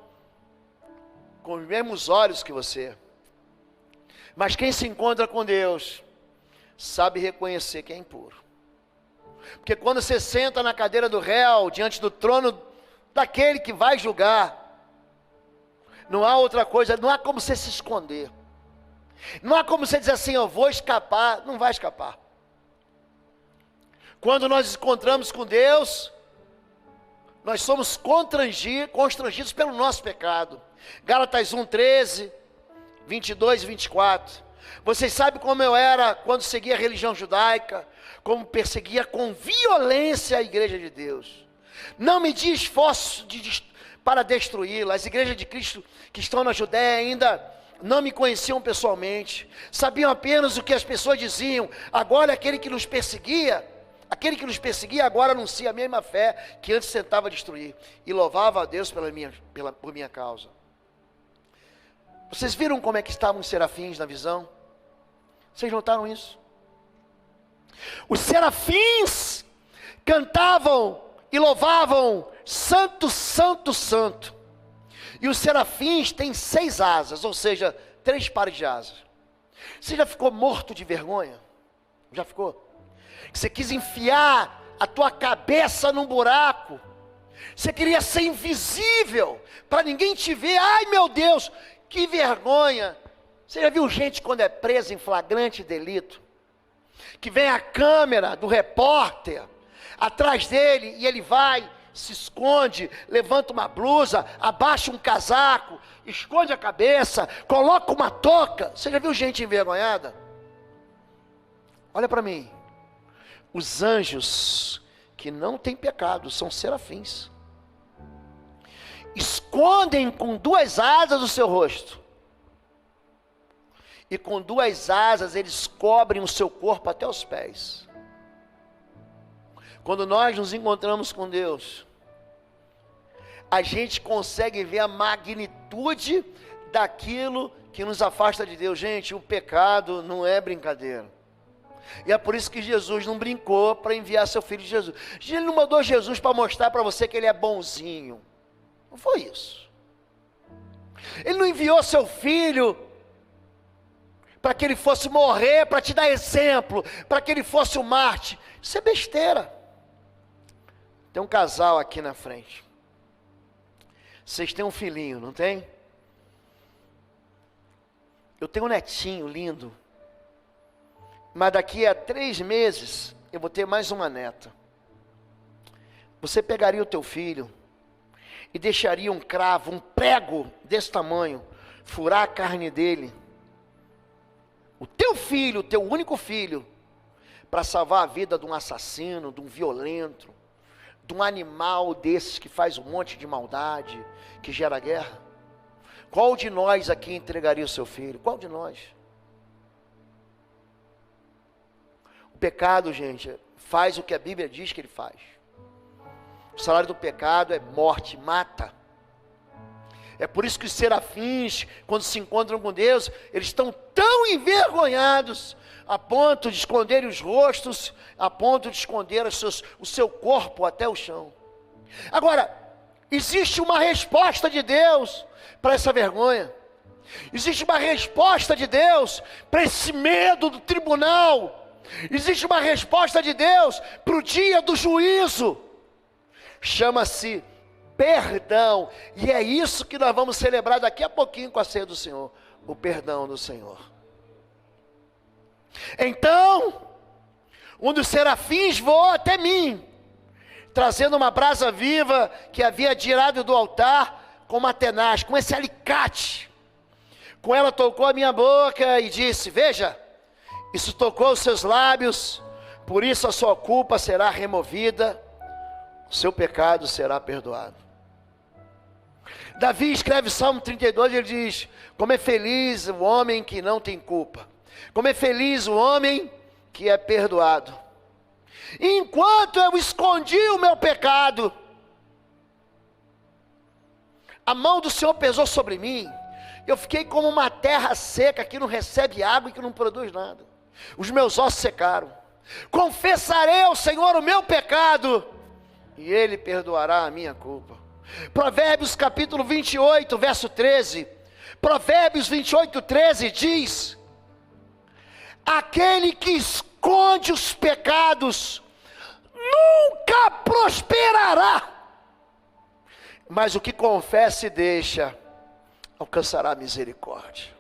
Speaker 1: com os mesmos olhos que você. Mas quem se encontra com Deus sabe reconhecer que é impuro. Porque quando você senta na cadeira do réu, diante do trono daquele que vai julgar, não há outra coisa, não há como você se esconder. Não há como você dizer assim: eu vou escapar. Não vai escapar. Quando nós nos encontramos com Deus, nós somos constrangidos pelo nosso pecado. Gálatas 1:13, 22 e 24. Vocês sabem como eu era quando seguia a religião judaica, como perseguia com violência a igreja de Deus. Não medi esforço para destruí-la. As igrejas de Cristo que estão na Judéia ainda não me conheciam pessoalmente, sabiam apenas o que as pessoas diziam. Agora aquele que nos perseguia agora anuncia a mesma fé que antes tentava destruir, e louvava a Deus por minha causa. Vocês viram como é que estavam os serafins na visão? Vocês notaram isso? Os serafins cantavam e louvavam: Santo, Santo, Santo. E os serafins têm 6 asas, ou seja, 3 pares de asas. Você já ficou morto de vergonha? Já ficou? Você quis enfiar a tua cabeça num buraco. Você queria ser invisível, para ninguém te ver. Ai meu Deus, que vergonha. Você já viu gente quando é presa em flagrante delito, que vem a câmera do repórter atrás dele, e ele vai, se esconde, levanta uma blusa, abaixa um casaco, esconde a cabeça, coloca uma touca. Você já viu gente envergonhada? Olha para mim. Os anjos que não têm pecado são serafins. Escondem com 2 asas o seu rosto. E com 2 asas eles cobrem o seu corpo até os pés. Quando nós nos encontramos com Deus, a gente consegue ver a magnitude daquilo que nos afasta de Deus. Gente, o pecado não é brincadeira. E é por isso que Jesus não brincou para enviar seu filho Jesus. Ele não mandou Jesus para mostrar para você que ele é bonzinho. Não foi isso. Ele não enviou seu filho para que ele fosse morrer, para te dar exemplo, para que ele fosse um mártir. Isso é besteira. Tem um casal aqui na frente. Vocês têm um filhinho, não tem? Eu tenho um netinho lindo. Mas daqui a 3 meses, eu vou ter mais uma neta. Você pegaria o teu filho e deixaria um cravo, um prego desse tamanho, furar a carne dele, o teu filho, o teu único filho, para salvar a vida de um assassino, de um violento, de um animal desses que faz um monte de maldade, que gera guerra? Qual de nós aqui entregaria o seu filho? Qual de nós? O pecado, gente, faz o que a Bíblia diz que ele faz. O salário do pecado é morte, mata. É por isso que os serafins, quando se encontram com Deus, eles estão tão envergonhados, a ponto de esconderem os rostos, a ponto de esconder o seu corpo até o chão. Agora, existe uma resposta de Deus para essa vergonha. Existe uma resposta de Deus para esse medo do tribunal. Existe uma resposta de Deus para o dia do juízo. Chama-se perdão. E é isso que nós vamos celebrar daqui a pouquinho com a ceia do Senhor. O perdão do Senhor. Então, um dos serafins voou até mim, trazendo uma brasa viva que havia tirado do altar com uma tenaz, com esse alicate. Com ela tocou a minha boca e disse: veja, isso tocou os seus lábios, por isso a sua culpa será removida, o seu pecado será perdoado. Davi escreve Salmo 32, ele diz: como é feliz o homem que não tem culpa, como é feliz o homem que é perdoado. Enquanto eu escondi o meu pecado, a mão do Senhor pesou sobre mim. Eu fiquei como uma terra seca que não recebe água e que não produz nada. Os meus ossos secaram. Confessarei ao Senhor o meu pecado e Ele perdoará a minha culpa. Provérbios capítulo 28, verso 13. Provérbios 28, 13 diz: aquele que esconde os pecados nunca prosperará, mas o que confessa e deixa alcançará misericórdia.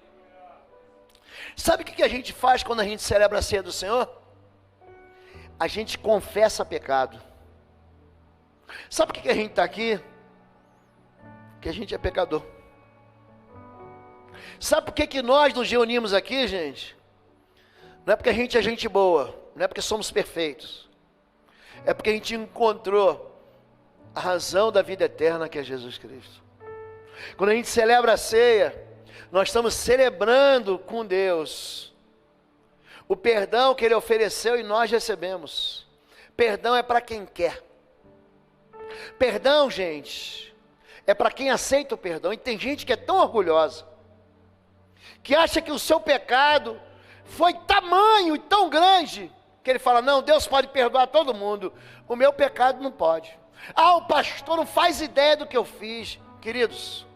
Speaker 1: Sabe o que a gente faz quando a gente celebra a ceia do Senhor? A gente confessa pecado. Sabe por que a gente está aqui? Porque a gente é pecador. Sabe por que nós nos reunimos aqui, gente? Não é porque a gente é gente boa, não é porque somos perfeitos, é porque a gente encontrou a razão da vida eterna, que é Jesus Cristo. Quando a gente celebra a ceia, nós estamos celebrando com Deus o perdão que Ele ofereceu e nós recebemos. Perdão é para quem quer. Perdão, gente, é para quem aceita o perdão. E tem gente que é tão orgulhosa, que acha que o seu pecado foi tamanho e tão grande, que ele fala: não, Deus pode perdoar todo mundo, o meu pecado não pode. Ah, o pastor não faz ideia do que eu fiz. Queridos,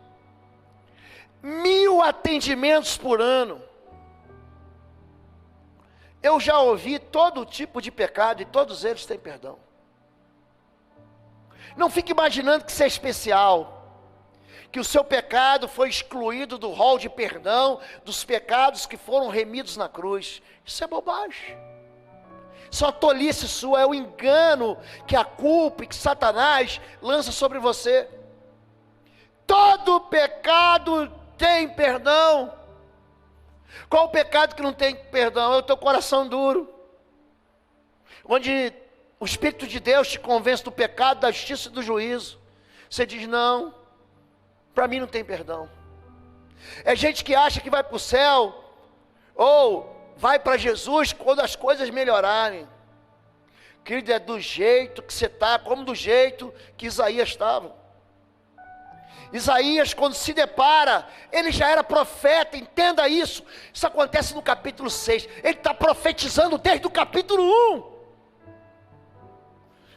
Speaker 1: 1000 atendimentos por ano. Eu já ouvi todo tipo de pecado e todos eles têm perdão. Não fique imaginando que isso é especial, que o seu pecado foi excluído do rol de perdão dos pecados que foram remidos na cruz. Isso é bobagem. Só tolice sua, é o engano que a culpa e que Satanás lança sobre você. Todo pecado tem perdão. Qual o pecado que não tem perdão? É o teu coração duro, onde o Espírito de Deus te convence do pecado, da justiça e do juízo. Você diz: não, para mim não tem perdão. É gente que acha que vai para o céu, ou vai para Jesus quando as coisas melhorarem. Querido, é do jeito que você está, como do jeito que Isaías estava. Isaías, quando se depara, ele já era profeta, entenda isso. Isso acontece no capítulo 6. Ele está profetizando desde o capítulo 1.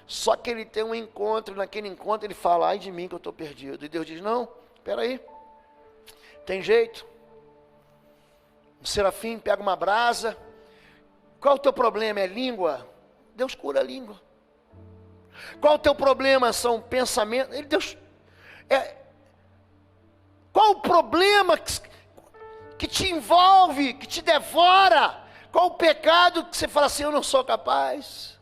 Speaker 1: Só que ele tem um encontro, naquele encontro ele fala, ai de mim que eu estou perdido. E Deus diz, não, espera aí, tem jeito. O serafim pega uma brasa. Qual o teu problema? É língua? Deus cura a língua. Qual o teu problema? São pensamentos. Qual o problema que te envolve, que te devora? Qual o pecado que você fala assim, eu não sou capaz?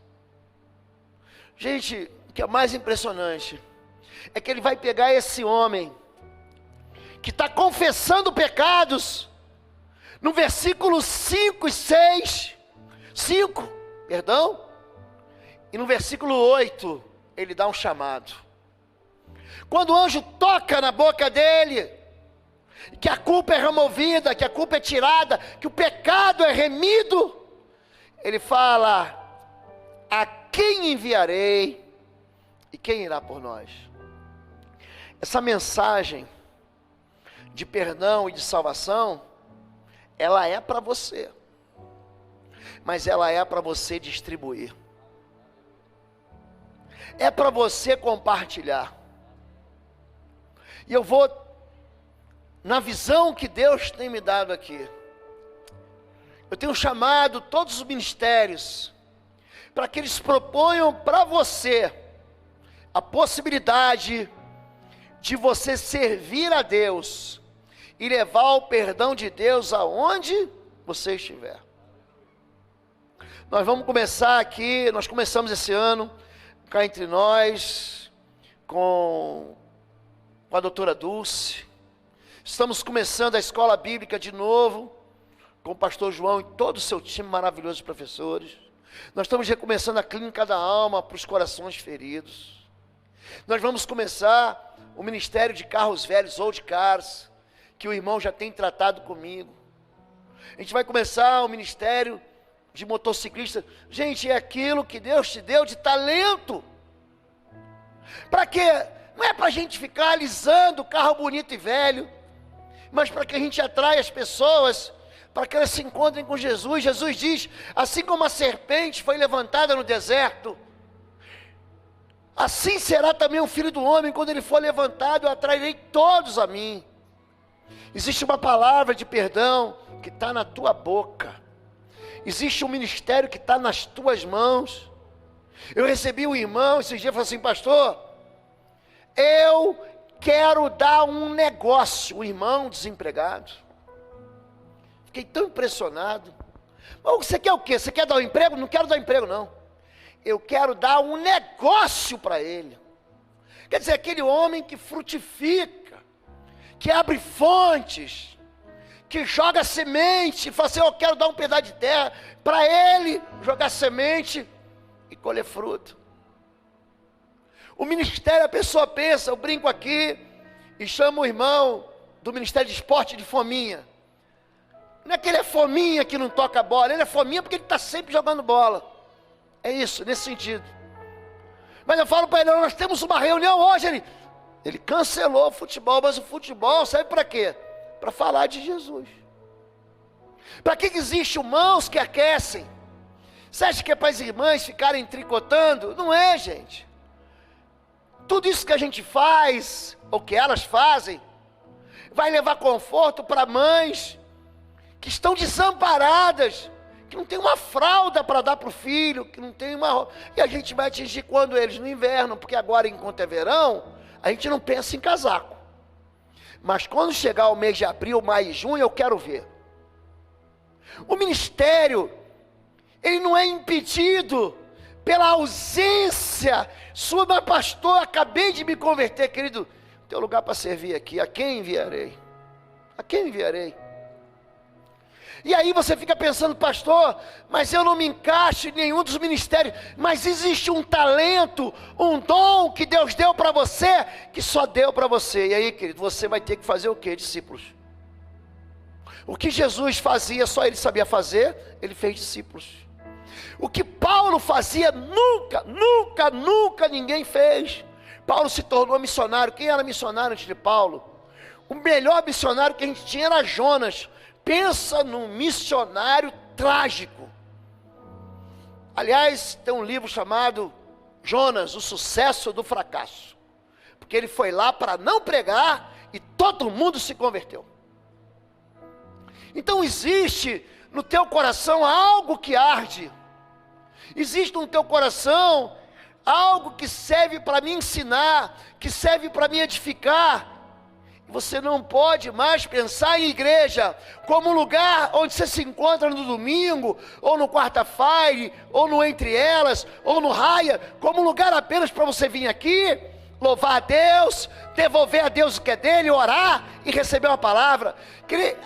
Speaker 1: Gente, o que é mais impressionante é que ele vai pegar esse homem que está confessando pecados, no versículo 5 e 6, 5, perdão, e no versículo 8, ele dá um chamado. Quando o anjo toca na boca dele, que a culpa é removida, que a culpa é tirada, que o pecado é remido, ele fala, a quem enviarei e quem irá por nós? Essa mensagem de perdão e de salvação, ela é para você, mas ela é para você distribuir, é para você compartilhar. E eu vou, na visão que Deus tem me dado aqui, eu tenho chamado todos os ministérios, para que eles proponham para você, a possibilidade de você servir a Deus, e levar o perdão de Deus aonde você estiver. Nós vamos começar aqui, nós começamos esse ano, cá entre nós, com a doutora Dulce. Estamos começando a escola bíblica de novo, com o pastor João e todo o seu time maravilhoso de professores. Nós estamos recomeçando a clínica da alma para os corações feridos. Nós vamos começar o ministério de carros velhos ou de cars, que o irmão já tem tratado comigo. A gente vai começar o ministério de motociclista. Gente, é aquilo que Deus te deu de talento. Para quê? Não é para a gente ficar alisando o carro bonito e velho, mas para que a gente atraia as pessoas, para que elas se encontrem com Jesus. Jesus diz, assim como a serpente foi levantada no deserto, assim será também o Filho do Homem, quando ele for levantado, eu atrairei todos a mim. Existe uma palavra de perdão que está na tua boca. Existe um ministério que está nas tuas mãos. Eu recebi um irmão esses dias e falou assim, pastor, eu quero dar um negócio. Um irmão desempregado. Fiquei tão impressionado. Mas você quer o quê? Você quer dar um emprego? Não quero dar emprego não. Eu quero dar um negócio para ele. Quer dizer, aquele homem que frutifica, que abre fontes, que joga semente, e fala assim, eu quero dar um pedaço de terra para ele jogar semente e colher fruto. O ministério, a pessoa pensa, eu brinco aqui e chamo o irmão do Ministério de Esporte de fominha. Não é que ele é fominha que não toca bola, ele é fominha porque ele está sempre jogando bola. É isso, nesse sentido. Mas eu falo para ele, nós temos uma reunião hoje, ele cancelou o futebol, mas o futebol serve para quê? Para falar de Jesus. Para que existe mãos que aquecem? Você acha que é para as irmãs ficarem tricotando? Não é, gente. Tudo isso que a gente faz, ou que elas fazem, vai levar conforto para mães que estão desamparadas, que não tem uma fralda para dar para o filho, que não tem uma roupa. E a gente vai atingir quando eles? No inverno, porque agora enquanto é verão, a gente não pensa em casaco. Mas quando chegar o mês de abril, maio e junho, eu quero ver. O ministério, ele não é impedido pela ausência sua. Mas pastor, acabei de me converter, querido, tem lugar para servir aqui, a quem enviarei? A quem enviarei? E aí você fica pensando, pastor, mas eu não me encaixo em nenhum dos ministérios. Mas existe um talento, um dom que Deus deu para você, que só deu para você. E aí, querido, você vai ter que fazer o quê, discípulos? O que Jesus fazia, só ele sabia fazer, ele fez discípulos. O que Paulo fazia, nunca ninguém fez. Paulo se tornou missionário. Quem era missionário antes de Paulo? O melhor missionário que a gente tinha era Jonas. Pensa num missionário trágico. Aliás, tem um livro chamado Jonas, o sucesso do fracasso. Porque ele foi lá para não pregar e todo mundo se converteu. Então existe no teu coração algo que arde. Existe no teu coração algo que serve para me ensinar, que serve para me edificar. Você não pode mais pensar em igreja como um lugar onde você se encontra no domingo, ou no quarta-feira, ou no Entre Elas, ou no Raia, como um lugar apenas para você vir aqui, louvar a Deus, devolver a Deus o que é dele, orar e receber uma palavra.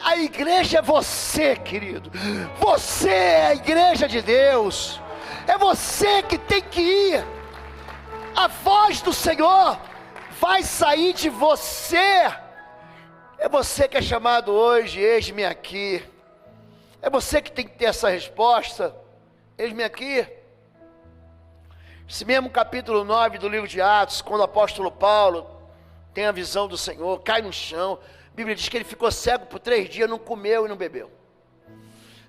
Speaker 1: A igreja é você, querido. Você é a igreja de Deus. É você que tem que ir. A voz do Senhor vai sair de você. É você que é chamado hoje, eis-me aqui. É você que tem que ter essa resposta. Eis-me aqui. Esse mesmo capítulo 9 do livro de Atos, quando o apóstolo Paulo tem a visão do Senhor, cai no chão. A Bíblia diz que ele ficou cego por 3 dias, não comeu e não bebeu.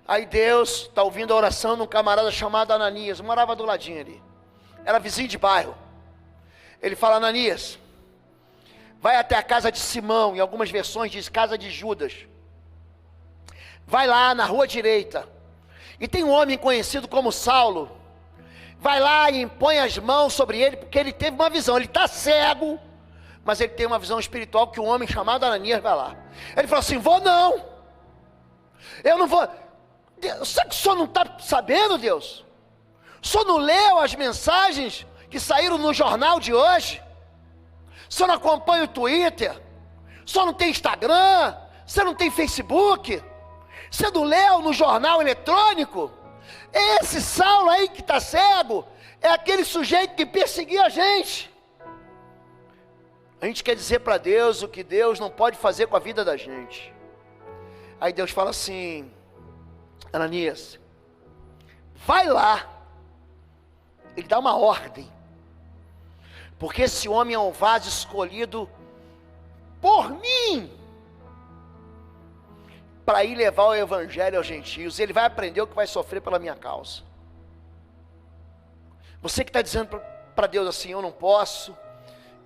Speaker 1: Aí Deus está ouvindo a oração de um camarada chamado Ananias, morava do ladinho ali. Era vizinho de bairro. Ele fala: Ananias, vai até a casa de Simão, em algumas versões diz casa de Judas. Vai lá na rua direita. E tem um homem conhecido como Saulo. Vai lá e impõe as mãos sobre ele, porque ele teve uma visão. Ele está cego, mas ele tem uma visão espiritual que um homem chamado Ananias vai lá. Ele falou assim: vou não. Eu não vou. Será que o senhor não está sabendo, Deus? O senhor não leu as mensagens que saíram no jornal de hoje? O senhor não acompanha o Twitter? O senhor não tem Instagram? Você não tem Facebook? Você não leu no jornal eletrônico? Esse Saulo aí que está cego é aquele sujeito que perseguia a gente. A gente quer dizer para Deus o que Deus não pode fazer com a vida da gente. Aí Deus fala assim: Ananias, vai lá. Ele dá uma ordem. Porque esse homem é um vaso escolhido por mim para ir levar o evangelho aos gentios. Ele vai aprender o que vai sofrer pela minha causa. Você que está dizendo para Deus assim: eu não posso,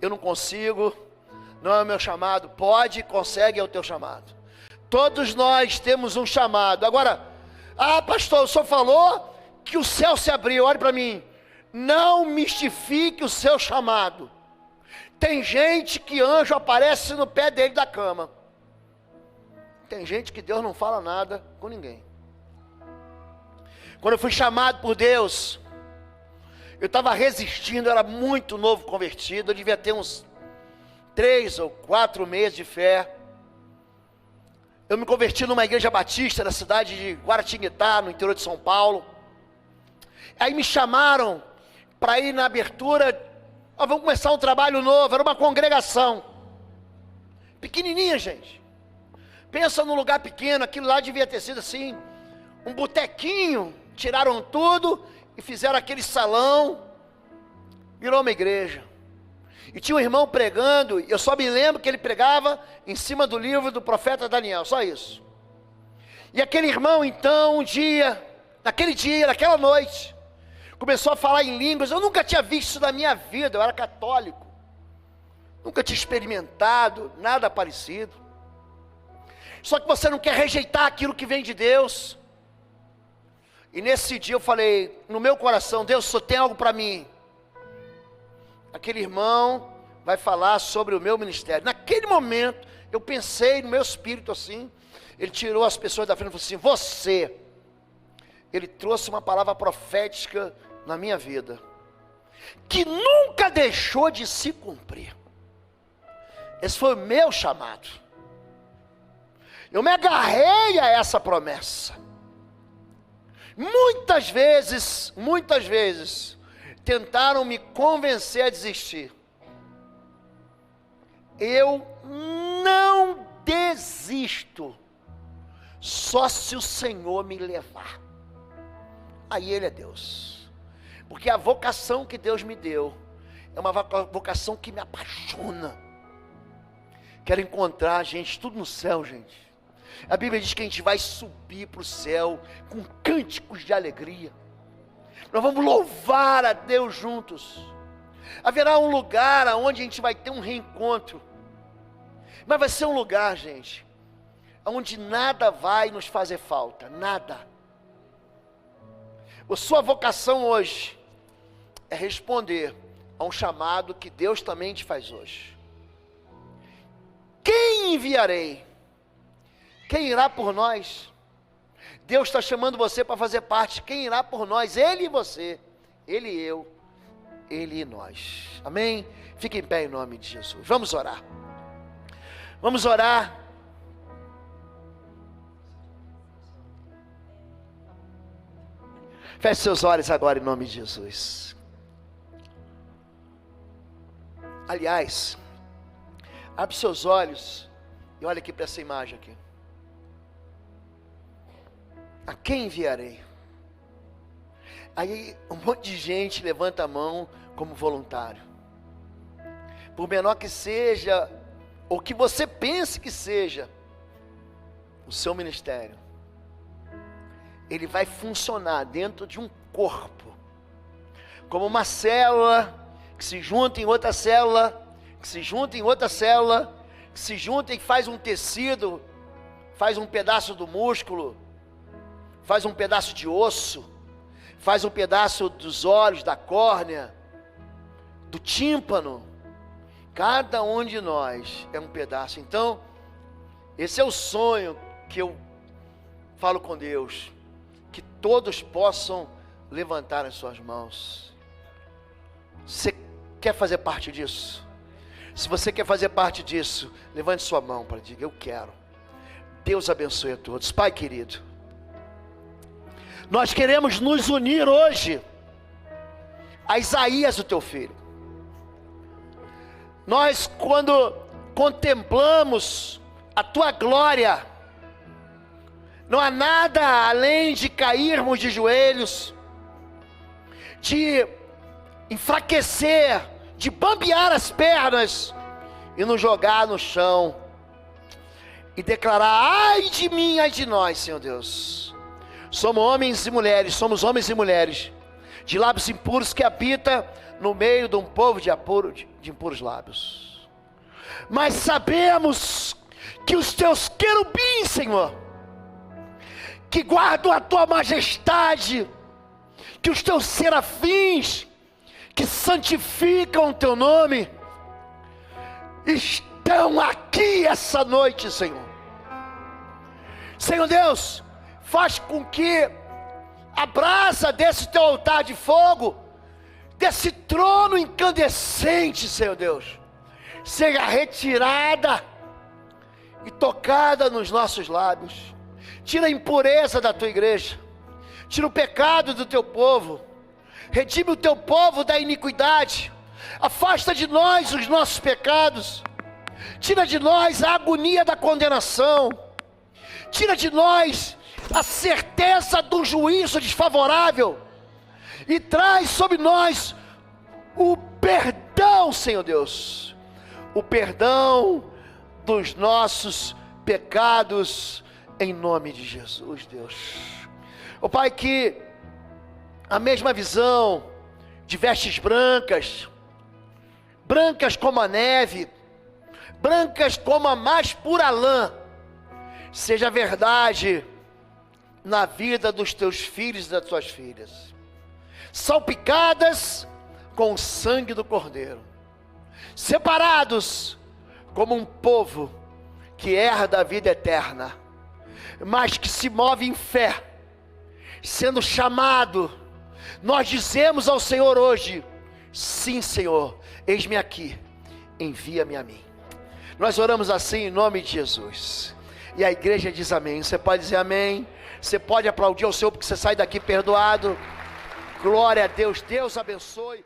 Speaker 1: eu não consigo, não é o meu chamado. Pode, consegue, é o teu chamado. Todos nós temos um chamado. Agora, pastor, o senhor falou que o céu se abriu. Olhe para mim. Não mistifique o seu chamado. Tem gente que anjo aparece no pé dele da cama. Tem gente que Deus não fala nada com ninguém. Quando eu fui chamado por Deus, eu estava resistindo, eu era muito novo convertido, eu devia ter uns 3 ou 4 meses de fé. Eu me converti numa igreja batista na cidade de Guaratinguetá, no interior de São Paulo. Aí me chamaram para ir na abertura. Vamos começar um trabalho novo. Era uma congregação pequenininha, gente. Pensa num lugar pequeno. Aquilo lá devia ter sido assim, um botequinho. Tiraram tudo e fizeram aquele salão. Virou uma igreja. E tinha um irmão pregando. Eu só me lembro que ele pregava em cima do livro do profeta Daniel. Só isso. E aquele irmão então, naquela noite, começou a falar em línguas. Eu nunca tinha visto isso na minha vida. Eu era católico. Nunca tinha experimentado nada parecido. Só que você não quer rejeitar aquilo que vem de Deus. E nesse dia eu falei no meu coração: Deus, só tem algo para mim. Aquele irmão vai falar sobre o meu ministério. Naquele momento eu pensei no meu espírito assim. Ele tirou as pessoas da frente e falou assim: ele trouxe uma palavra profética na minha vida, que nunca deixou de se cumprir. Esse foi o meu chamado. Eu me agarrei a essa promessa. Muitas vezes, tentaram me convencer a desistir. Eu não desisto, só se o Senhor me levar. aí Ele é Deus. Porque a vocação que Deus me deu é uma vocação que me apaixona. Quero encontrar, gente, tudo no céu, gente. A Bíblia diz que a gente vai subir para o céu com cânticos de alegria. Nós vamos louvar a Deus juntos. Haverá um lugar onde a gente vai ter um reencontro. Mas vai ser um lugar, gente, onde nada vai nos fazer falta, nada. A sua vocação hoje é responder a um chamado que Deus também te faz hoje. Quem enviarei? Quem irá por nós? Deus está chamando você para fazer parte. Quem irá por nós? Ele e você, Ele e eu, Ele e nós. Amém? Fique em pé em nome de Jesus. Vamos orar. Vamos orar. Feche seus olhos agora em nome de Jesus. Aliás, abre seus olhos e olha aqui para essa imagem aqui. A quem enviarei? Aí um monte de gente levanta a mão como voluntário. Por menor que seja, ou que você pense que seja, o seu ministério, ele vai funcionar dentro de um corpo, como uma célula, que se junta em outra célula, que se junta em outra célula, que se junta e faz um tecido, faz um pedaço do músculo, faz um pedaço de osso, faz um pedaço dos olhos, da córnea, do tímpano. Cada um de nós é um pedaço. Então, esse é o sonho que eu falo com Deus, que todos possam levantar as suas mãos. Você quer fazer parte disso? Se você quer fazer parte disso, levante sua mão para dizer: eu quero. Deus abençoe a todos. Pai querido, nós queremos nos unir hoje a Isaías, o teu filho. Nós, quando contemplamos a tua glória, não há nada além de cairmos de joelhos, de enfraquecer, de bambear as pernas e nos jogar no chão e declarar: ai de mim, ai de nós, Senhor Deus. Somos homens e mulheres de lábios impuros que habita no meio de um povo de impuros lábios. Mas sabemos que os teus querubins, Senhor, que guardam a tua majestade, que os teus serafins, que santificam o teu nome, estão aqui essa noite, Senhor. Senhor Deus, faz com que a brasa desse teu altar de fogo, desse trono incandescente, Senhor Deus, seja retirada e tocada nos nossos lábios. Tira a impureza da tua igreja, tira o pecado do teu povo, redime o teu povo da iniquidade, afasta de nós os nossos pecados, tira de nós a agonia da condenação, tira de nós a certeza do juízo desfavorável, e traz sobre nós o perdão, Senhor Deus, o perdão dos nossos pecados, em nome de Jesus, Deus. Ó Pai, que a mesma visão de vestes brancas, brancas como a neve, brancas como a mais pura lã, seja verdade na vida dos teus filhos e das tuas filhas, salpicadas com o sangue do Cordeiro, separados como um povo que herda a vida eterna, mas que se move em fé, sendo chamado. Nós dizemos ao Senhor hoje: sim, Senhor, eis-me aqui, envia-me a mim. Nós oramos assim em nome de Jesus, e a igreja diz amém. Você pode dizer amém, você pode aplaudir ao Senhor, porque você sai daqui perdoado. Glória a Deus, Deus abençoe.